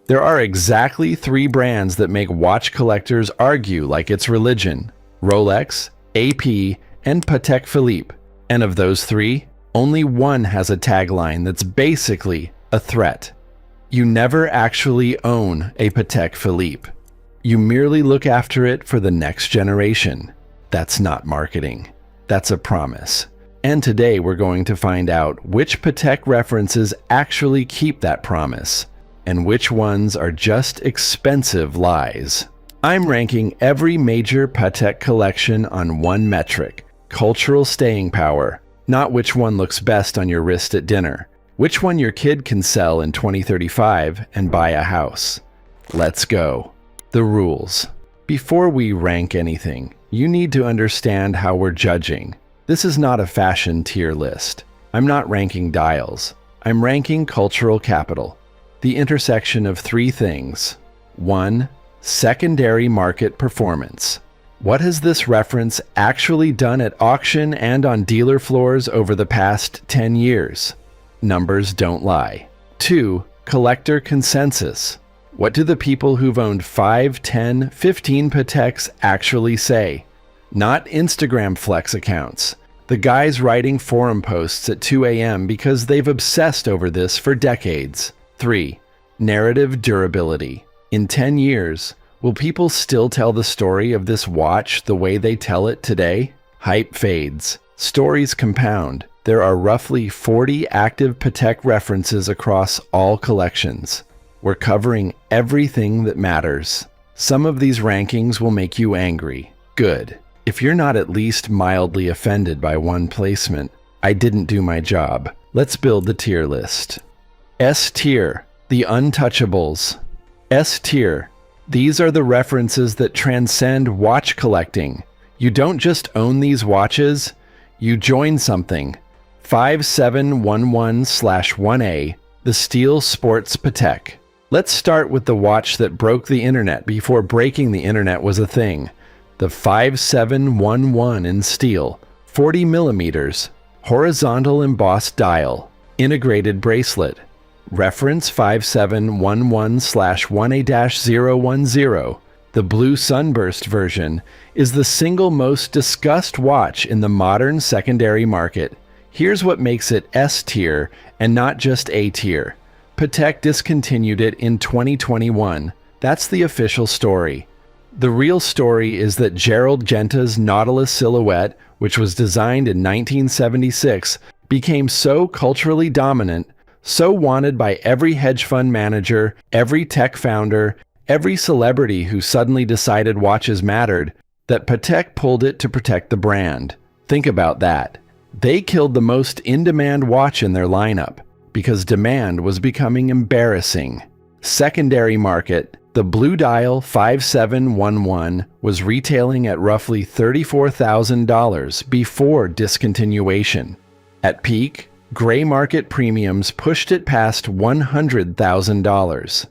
There are exactly 3 brands that make watch collectors argue like it's religion: Rolex, AP, and Patek Philippe. And of those 3, only one has a tagline that's basically a threat. You never actually own a Patek Philippe. You merely look after it for the next generation. That's not marketing. That's a promise. And today we're going to find out which Patek references actually keep that promise, and which ones are just expensive lies. I'm ranking every major Patek collection on one metric: cultural staying power, not which one looks best on your wrist at dinner, which one your kid can sell in 2035 and buy a house. Let's go. The rules. Before we rank anything, you need to understand how we're judging. This is not a fashion tier list. I'm not ranking dials. I'm ranking cultural capital, the intersection of 3 things. 1. Secondary market performance. What has this reference actually done at auction and on dealer floors over the past 10 years? Numbers don't lie. 2. Collector consensus. What do the people who've owned 5, 10, 15 Pateks actually say? Not Instagram flex accounts. The guys writing forum posts at 2 a.m. because they've obsessed over this for decades. 3. Narrative durability. In 10 years, will people still tell the story of this watch the way they tell it today? Hype fades. Stories compound. There are roughly 40 active Patek references across all collections. We're covering everything that matters. Some of these rankings will make you angry. Good. If you're not at least mildly offended by one placement, I didn't do my job. Let's build the tier list. S tier, the untouchables. S tier. These are the references that transcend watch collecting. You don't just own these watches, you join something. 5711/1A, the Steel Sports Patek. Let's start with the watch that broke the internet before breaking the internet was a thing. The 5711 in steel, 40 millimeters, horizontal embossed dial, integrated bracelet. Reference 5711/1A-010, the blue sunburst version, is the single most discussed watch in the modern secondary market. Here's what makes it S tier and not just A tier. Patek discontinued it in 2021. That's the official story. The real story is that Gerald Genta's Nautilus silhouette, which was designed in 1976, became so culturally dominant, so wanted by every hedge fund manager, every tech founder, every celebrity who suddenly decided watches mattered, that Patek pulled it to protect the brand. Think about that. They killed the most in-demand watch in their lineup because demand was becoming embarrassing. Secondary market. The blue dial 5711 was retailing at roughly $34,000 before discontinuation. At peak, gray market premiums pushed it past $100,000.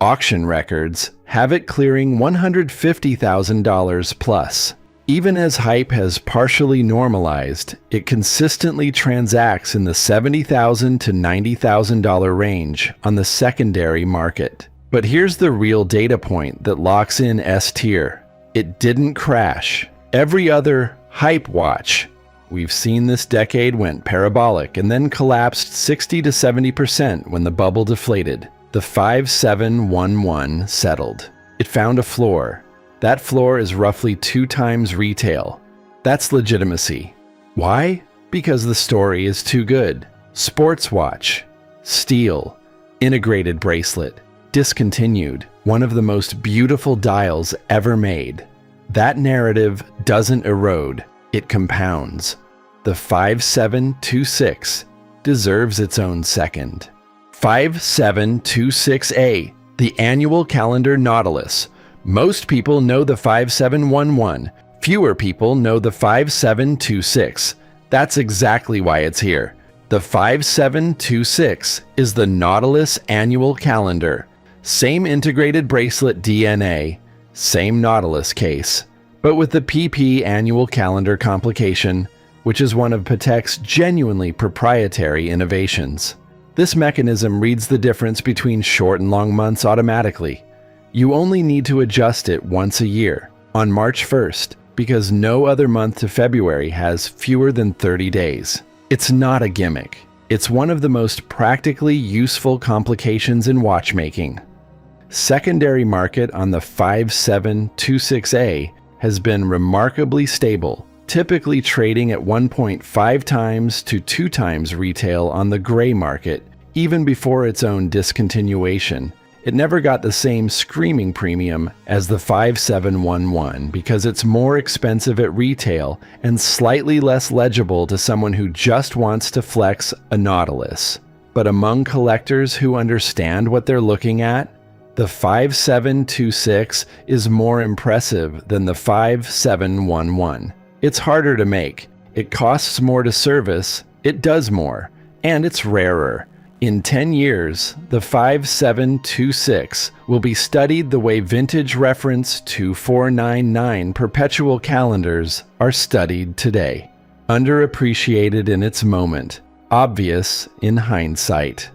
Auction records have it clearing $150,000 plus. Even as hype has partially normalized, it consistently transacts in the $70,000 to $90,000 range on the secondary market. But here's the real data point that locks in S tier. It didn't crash. Every other hype watch we've seen this decade went parabolic and then collapsed 60 to 70% when the bubble deflated. The 5711 settled. It found a floor. That floor is roughly 2 times retail. That's legitimacy. Why? Because the story is too good. Sports watch, steel, integrated bracelet, discontinued, one of the most beautiful dials ever made. That narrative doesn't erode, it compounds. The 5726 deserves its own second. 5726A, the Annual Calendar Nautilus. Most people know the 5711. Fewer people know the 5726. That's exactly why it's here. The 5726 is the Nautilus Annual Calendar. Same integrated bracelet DNA, same Nautilus case, but with the PP Annual Calendar complication, which is one of Patek's genuinely proprietary innovations. This mechanism reads the difference between short and long months automatically. You only need to adjust it once a year, on March 1st, because no other month to February has fewer than 30 days. It's not a gimmick. It's one of the most practically useful complications in watchmaking. Secondary market on the 5726A has been remarkably stable, typically trading at 1.5 times to 2 times retail on the gray market, even before its own discontinuation. It never got the same screaming premium as the 5711 because it's more expensive at retail and slightly less legible to someone who just wants to flex a Nautilus. But among collectors who understand what they're looking at, the 5726 is more impressive than the 5711. It's harder to make, it costs more to service, it does more, and it's rarer. In 10 years, the 5726 will be studied the way vintage reference 2499 perpetual calendars are studied today. Underappreciated in its moment, obvious in hindsight.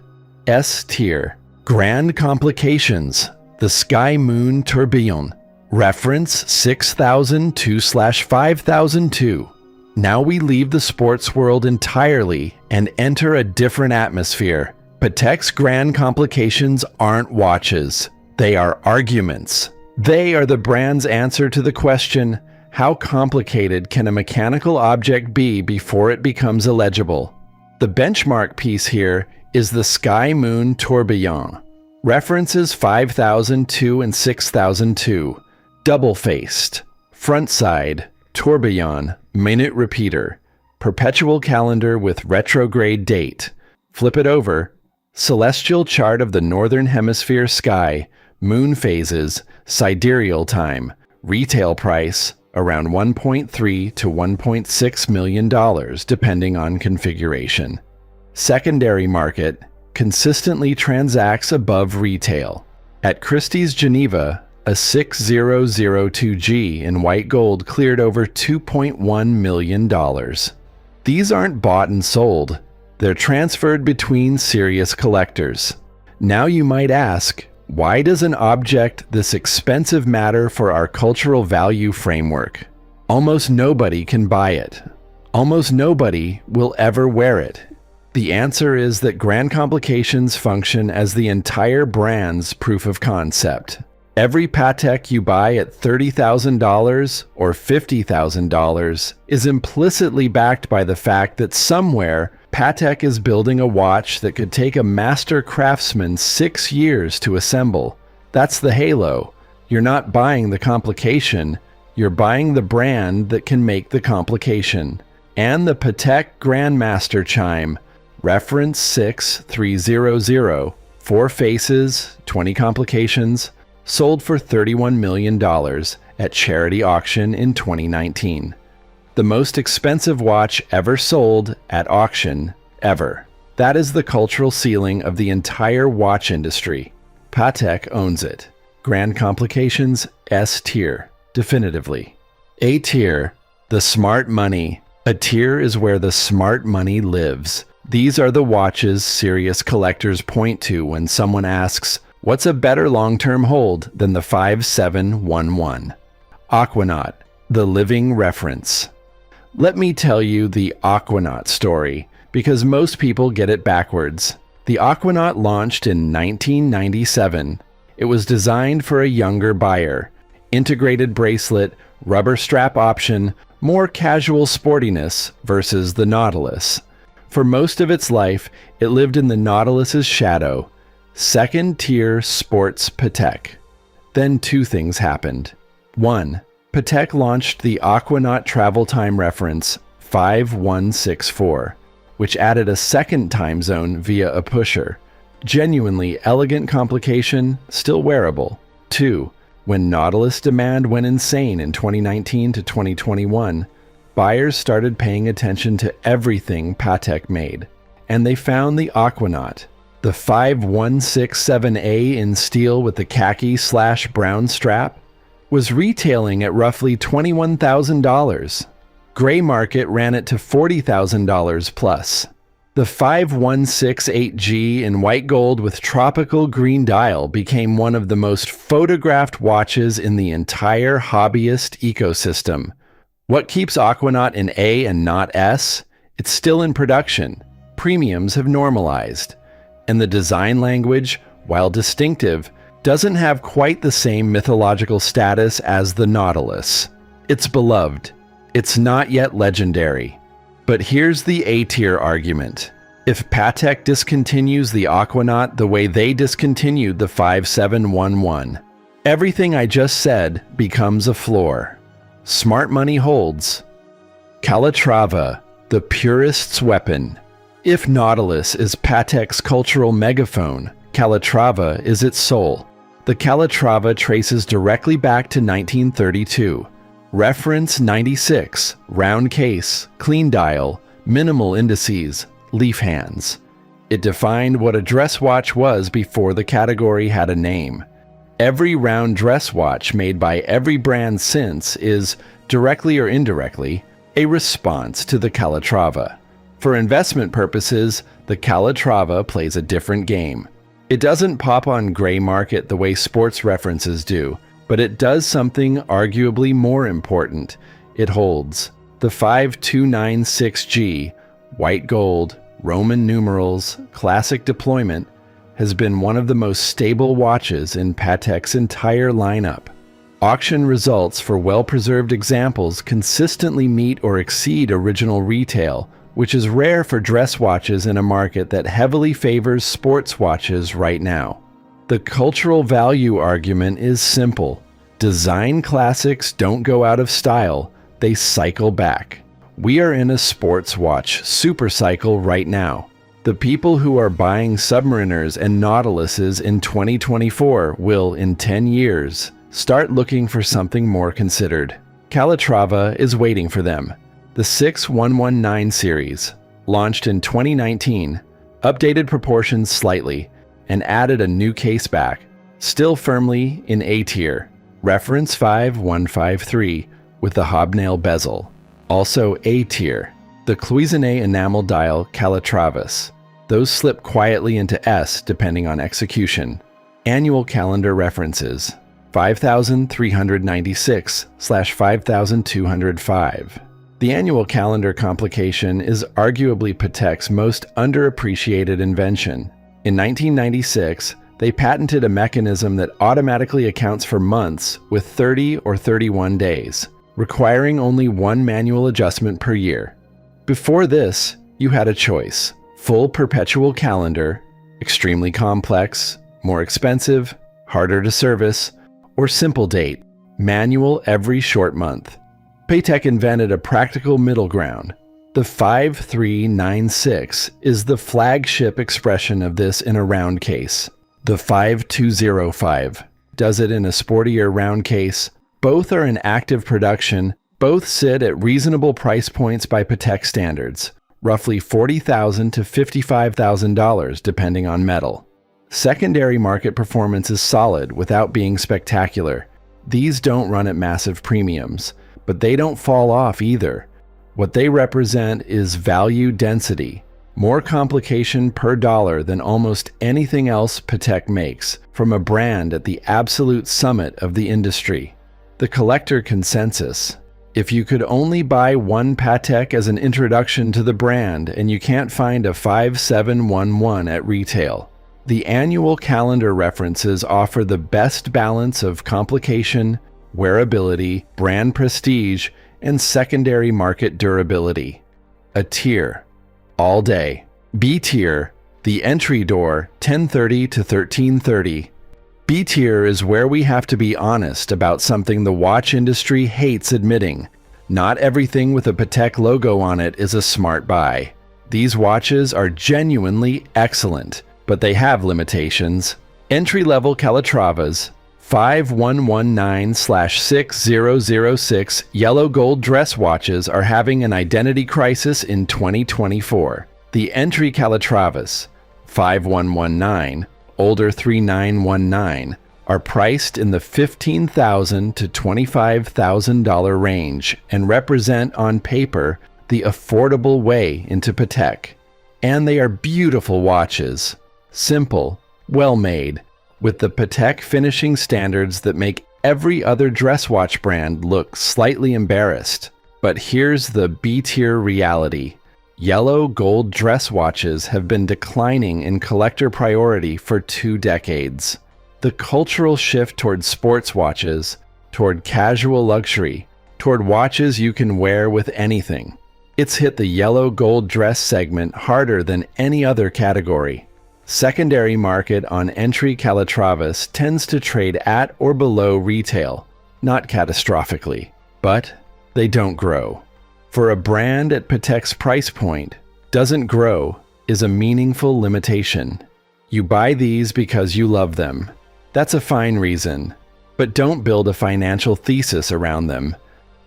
S tier. Grand Complications, the Sky Moon Tourbillon. Reference 6002/5002. Now we leave the sports world entirely and enter a different atmosphere. Patek's Grand Complications aren't watches. They are arguments. They are the brand's answer to the question, how complicated can a mechanical object be before it becomes illegible? The benchmark piece here is the Sky Moon Tourbillon. References 5002 and 6002. Double-faced. Front side. Tourbillon. Minute repeater. Perpetual calendar with retrograde date. Flip it over. Celestial chart of the northern hemisphere sky. Moon phases. Sidereal time. Retail price around $1.3 to $1.6 million depending on configuration. Secondary market consistently transacts above retail. At Christie's Geneva, a 6002G in white gold cleared over $2.1 million. These aren't bought and sold. They're transferred between serious collectors. Now you might ask, why does an object this expensive matter for our cultural value framework? Almost nobody can buy it. Almost nobody will ever wear it. The answer is that Grand Complications function as the entire brand's proof of concept. Every Patek you buy at $30,000 or $50,000 is implicitly backed by the fact that somewhere Patek is building a watch that could take a master craftsman 6 years to assemble. That's the halo. You're not buying the complication, you're buying the brand that can make the complication. And the Patek Grandmaster Chime, reference 6300, 4 faces, 20 complications, sold for $31 million at charity auction in 2019. The most expensive watch ever sold at auction, ever. That is the cultural ceiling of the entire watch industry. Patek owns it. Grand Complications, S tier, definitively. A tier, the smart money. A tier is where the smart money lives. These are the watches serious collectors point to when someone asks, what's a better long-term hold than the 5711? Aquanaut, the living reference. Let me tell you the Aquanaut story, because most people get it backwards. The Aquanaut launched in 1997. It was designed for a younger buyer. Integrated bracelet, rubber strap option, more casual sportiness versus the Nautilus. For most of its life, it lived in the Nautilus's shadow. Second-tier sports Patek. Then 2 things happened. 1. Patek launched the Aquanaut travel time reference 5164, which added a second time zone via a pusher. Genuinely elegant complication, still wearable. 2. When Nautilus demand went insane in 2019 to 2021, buyers started paying attention to everything Patek made, and they found the Aquanaut. The 5167A in steel with the khaki/brown strap was retailing at roughly $21,000. Gray market ran it to $40,000 plus. The 5168G in white gold with tropical green dial became one of the most photographed watches in the entire hobbyist ecosystem. What keeps Aquanaut in A and not S? It's still in production. Premiums have normalized. And the design language, while distinctive, doesn't have quite the same mythological status as the Nautilus. It's beloved. It's not yet legendary. But here's the A-tier argument. If Patek discontinues the Aquanaut the way they discontinued the 5711, everything I just said becomes a floor. Smart money holds. Calatrava, the purist's weapon. If Nautilus is Patek's cultural megaphone, Calatrava is its soul. The Calatrava traces directly back to 1932. Reference 96, round case, clean dial, minimal indices, leaf hands. It defined what a dress watch was before the category had a name. Every round dress watch made by every brand since is, directly or indirectly, a response to the Calatrava. For investment purposes, the Calatrava plays a different game. It doesn't pop on gray market the way sports references do, but it does something arguably more important. It holds. The 5296G, white gold, Roman numerals, classic deployment, has been one of the most stable watches in Patek's entire lineup. Auction results for well-preserved examples consistently meet or exceed original retail, which is rare for dress watches in a market that heavily favors sports watches right now. The cultural value argument is simple. Design classics don't go out of style, they cycle back. We are in a sports watch super cycle right now. The people who are buying Submariners and Nautiluses in 2024 will, in 10 years, start looking for something more considered. Calatrava is waiting for them. The 6119 series, launched in 2019, updated proportions slightly, and added a new case back, still firmly in A tier. Reference 5153 with the hobnail bezel. Also A tier. The cloisonné enamel dial Calatravas. Those slip quietly into S depending on execution. Annual calendar references 5396/5205. The annual calendar complication is arguably Patek's most underappreciated invention. In 1996, they patented a mechanism that automatically accounts for months with 30 or 31 days, requiring only one manual adjustment per year. Before this, you had a choice: full perpetual calendar, extremely complex, more expensive, harder to service, or simple date, manual every short month. Patek invented a practical middle ground. The 5396 is the flagship expression of this in a round case. The 5205 does it in a sportier round case. Both are in active production. Both sit at reasonable price points by Patek standards, roughly $40,000 to $55,000 depending on metal. Secondary market performance is solid without being spectacular. These don't run at massive premiums, but they don't fall off either. What they represent is value density, more complication per dollar than almost anything else Patek makes, from a brand at the absolute summit of the industry. The collector consensus: if you could only buy one Patek as an introduction to the brand and you can't find a 5711 at retail, the annual calendar references offer the best balance of complication, wearability, brand prestige, and secondary market durability. A tier, all day. B tier, the entry door, 1030 to 1330. B tier is where we have to be honest about something the watch industry hates admitting. Not everything with a Patek logo on it is a smart buy. These watches are genuinely excellent, but they have limitations. Entry-level Calatravas, 5119/6006 yellow gold dress watches are having an identity crisis in 2024. The entry Calatravas, 5119, older 3919, are priced in the $15,000 to $25,000 range and represent on paper the affordable way into Patek. And they are beautiful watches. Simple, well-made, with the Patek finishing standards that make every other dress watch brand look slightly embarrassed. But here's the B-tier reality. Yellow gold dress watches have been declining in collector priority for 2 decades. The cultural shift toward sports watches, toward casual luxury, toward watches you can wear with anything. It's hit the yellow gold dress segment harder than any other category. Secondary market on entry Calatrava's tends to trade at or below retail, not catastrophically, but they don't grow. For a brand at Patek's price point, doesn't grow is a meaningful limitation. You buy these because you love them. That's a fine reason, but don't build a financial thesis around them.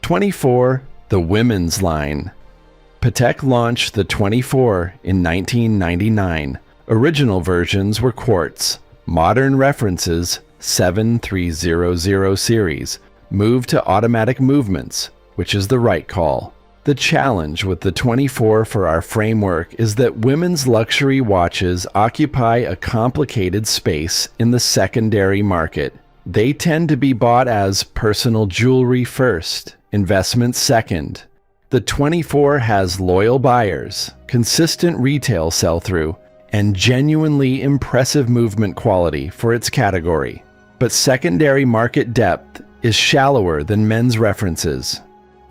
24, the women's line. Patek launched the 24 in 1999. Original versions were quartz. Modern references, 7300 series, moved to automatic movements, which is the right call. The challenge with the 24 for our framework is that women's luxury watches occupy a complicated space in the secondary market. They tend to be bought as personal jewelry first, investment second. The 24 has loyal buyers, consistent retail sell-through, and genuinely impressive movement quality for its category. But secondary market depth is shallower than men's references.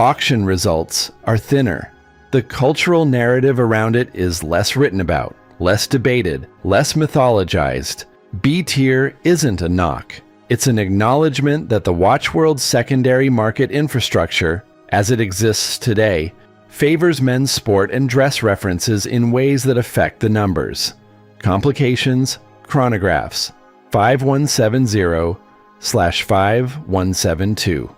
Auction results are thinner. The cultural narrative around it is less written about, less debated, less mythologized. B-tier isn't a knock. It's an acknowledgement that the watch world's secondary market infrastructure, as it exists today, favors men's sport and dress references in ways that affect the numbers. Complications, chronographs, 5170/5172.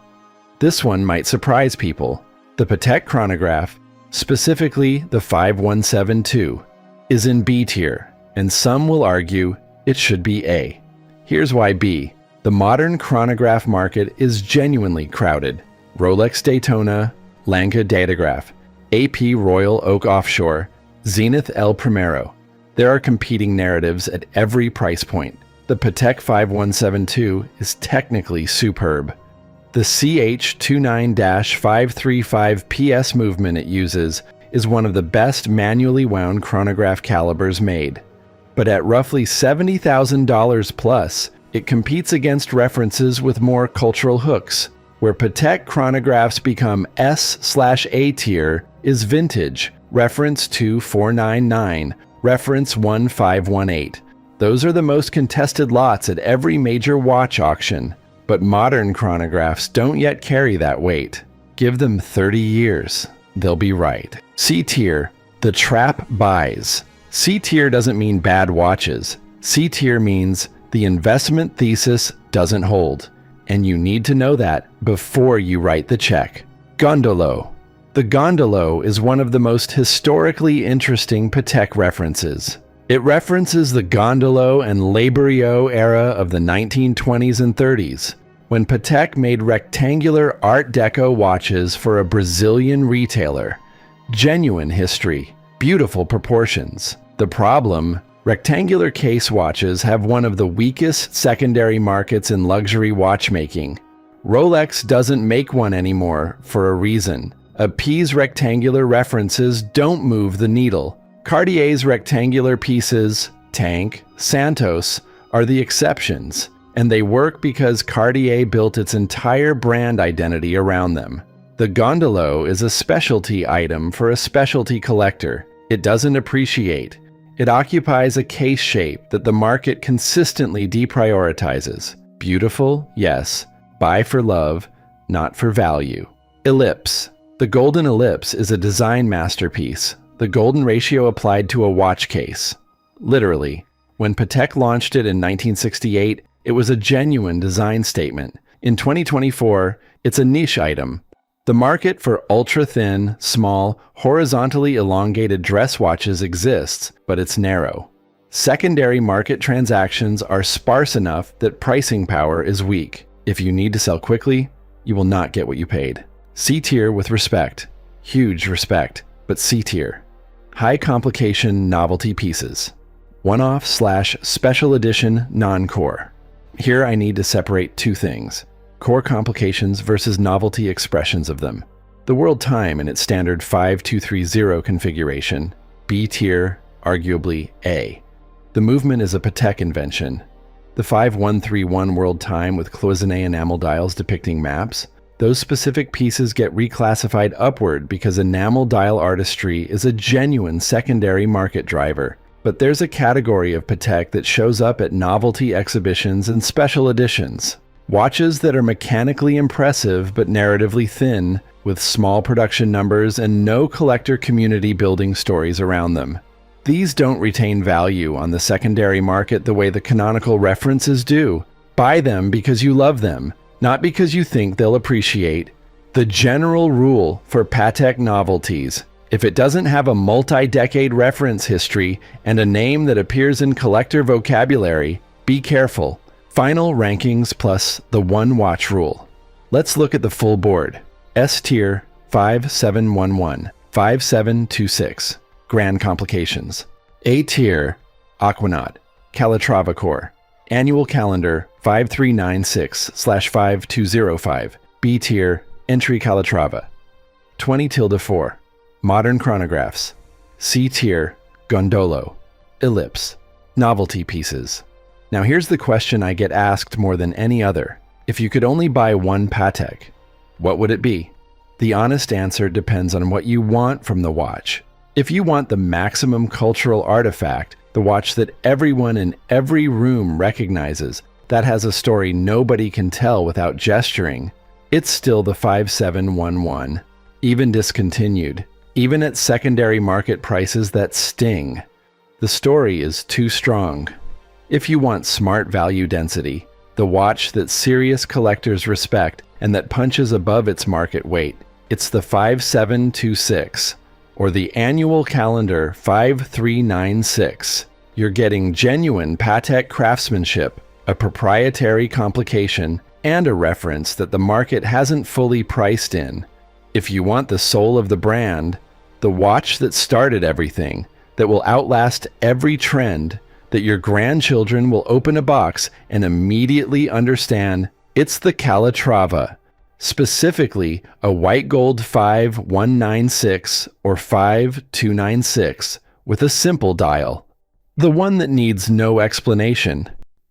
This one might surprise people. The Patek chronograph, specifically the 5172, is in B tier, and some will argue it should be A. Here's why B. The modern chronograph market is genuinely crowded. Rolex Daytona, Lanka Datograph, AP Royal Oak Offshore, Zenith El Primero. There are competing narratives at every price point. The Patek 5172 is technically superb. The CH29-535 PS movement it uses is one of the best manually wound chronograph calibers made. But at roughly $70,000 plus, it competes against references with more cultural hooks. Where Patek chronographs become S/A tier is vintage, reference 2499, reference 1518. Those are the most contested lots at every major watch auction. But modern chronographs don't yet carry that weight. Give them 30 years. They'll be right. C tier, the trap buys. C tier doesn't mean bad watches. C tier means the investment thesis doesn't hold. And you need to know that before you write the check. Gondolo. The Gondolo is one of the most historically interesting Patek references. It references the Gondolo and Laborio era of the 1920s and 30s, when Patek made rectangular Art Deco watches for a Brazilian retailer. Genuine history, beautiful proportions. The problem, rectangular case watches have one of the weakest secondary markets in luxury watchmaking. Rolex doesn't make one anymore for a reason. Ap's rectangular references don't move the needle. Cartier's rectangular pieces, Tank, Santos, are the exceptions, and they work because Cartier built its entire brand identity around them. The Gondolo is a specialty item for a specialty collector. It doesn't appreciate. It occupies a case shape that the market consistently deprioritizes. Beautiful, yes. Buy for love, not for value. Ellipse. The golden ellipse is a design masterpiece. The golden ratio applied to a watch case. Literally. When Patek launched it in 1968, it was a genuine design statement. In 2024, it's a niche item. The market for ultra-thin, small, horizontally elongated dress watches exists, but it's narrow. Secondary market transactions are sparse enough that pricing power is weak. If you need to sell quickly, you will not get what you paid. C tier with respect. Huge respect, but C tier. high complication novelty pieces. One-off/special edition non-core. Here I need to separate two things: core complications versus novelty expressions of them. The World Time in its standard 5230 configuration, B tier, arguably A. The movement is a Patek invention. The 5131 World Time with cloisonné enamel dials depicting maps, those specific pieces get reclassified upward because enamel dial artistry is a genuine secondary market driver. But there's a category of Patek that shows up at novelty exhibitions and special editions. Watches that are mechanically impressive but narratively thin, with small production numbers and no collector community building stories around them. These don't retain value on the secondary market the way the canonical references do. Buy them because you love them, not because you think they'll appreciate. The general rule for Patek novelties: if it doesn't have a multi-decade reference history and a name that appears in collector vocabulary, be careful. Final rankings plus the one watch rule. Let's look at the full board. S tier 5711, 5726, Grand Complications. A tier Aquanaut, Calatrava Core, Annual Calendar 5396/5205, B tier Entry Calatrava. 20-4, Modern Chronographs. C tier Gondolo, Ellipse, Novelty Pieces. Now here's the question I get asked more than any other. If you could only buy one Patek, what would it be? The honest answer depends on what you want from the watch. If you want the maximum cultural artifact, the watch that everyone in every room recognizes, that has a story nobody can tell without gesturing, it's still the 5711, even discontinued, even at secondary market prices that sting. The story is too strong. If you want smart value density, the watch that serious collectors respect and that punches above its market weight, it's the 5726 or the Annual Calendar 5396. You're getting genuine Patek craftsmanship, a proprietary complication, and a reference that the market hasn't fully priced in. If you want the soul of the brand, the watch that started everything, that will outlast every trend, that your grandchildren will open a box and immediately understand, it's the Calatrava. Specifically, a white gold 5196 or 5296 with a simple dial. The one that needs no explanation.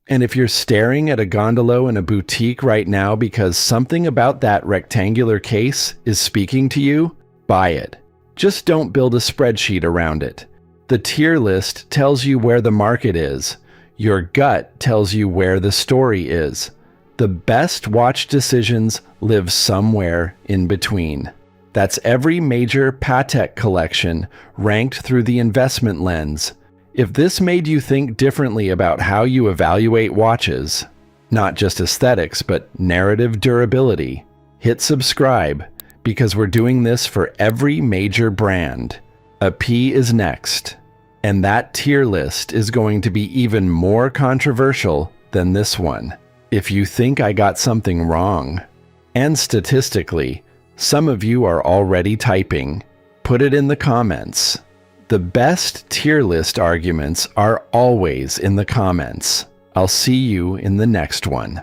And if you're staring at a gondolo in a boutique right now because something about that rectangular case is speaking to you, buy it. Just don't build a spreadsheet around it. The tier list tells you where the market is. Your gut tells you where the story is. The best watch decisions live somewhere in between. That's every major Patek collection ranked through the investment lens. If this made you think differently about how you evaluate watches, not just aesthetics, but narrative durability, hit subscribe, because we're doing this for every major brand. A P is next, and that tier list is going to be even more controversial than this one. If you think I got something wrong, and statistically, some of you are already typing, put it in the comments. The best tier list arguments are always in the comments. I'll see you in the next one.